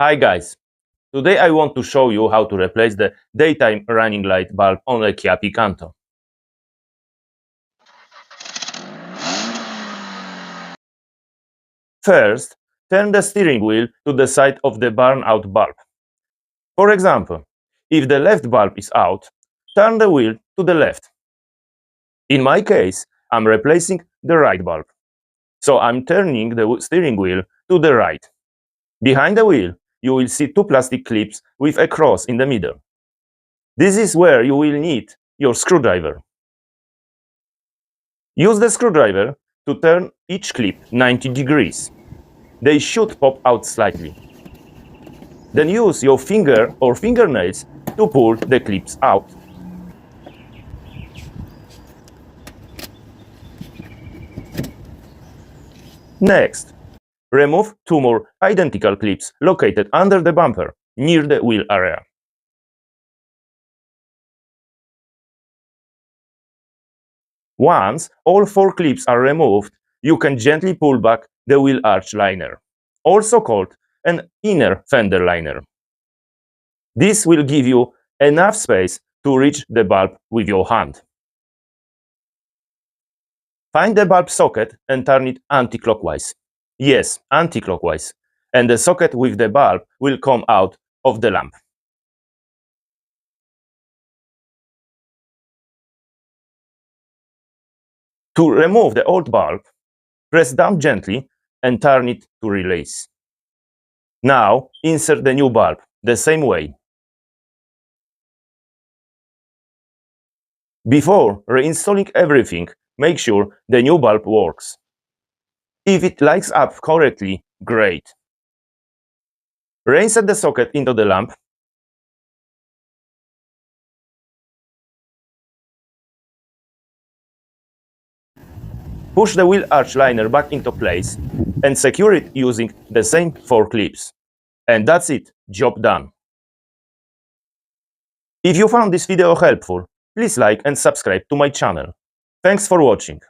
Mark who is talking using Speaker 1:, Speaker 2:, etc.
Speaker 1: Hi guys, today I want to show you how to replace the daytime running light bulb on a KIA Picanto. First, turn the steering wheel to the side of the burn-out bulb. For example, if the left bulb is out, turn the wheel to the left. In my case, I'm replacing the right bulb, so I'm turning the steering wheel to the right. Behind the wheel, you will see two plastic clips with a cross in the middle. This is where you will need your screwdriver. Use the screwdriver to turn each clip 90 degrees. They should pop out slightly. Then use your finger or fingernails to pull the clips out. Next, remove two more identical clips located under the bumper, near the wheel area. Once all four clips are removed, you can gently pull back the wheel arch liner, also called an inner fender liner. This will give you enough space to reach the bulb with your hand. Find the bulb socket and turn it anti-clockwise. Yes, anti-clockwise. And the socket with the bulb will come out of the lamp. To remove the old bulb, press down gently and turn it to release. Now, insert the new bulb the same way. Before reinstalling everything, make sure the new bulb works. If it lights up correctly, great. Reinsert the socket into the lamp. Push the wheel arch liner back into place and secure it using the same four clips. And that's it, job done. If you found this video helpful, please like and subscribe to my channel. Thanks for watching.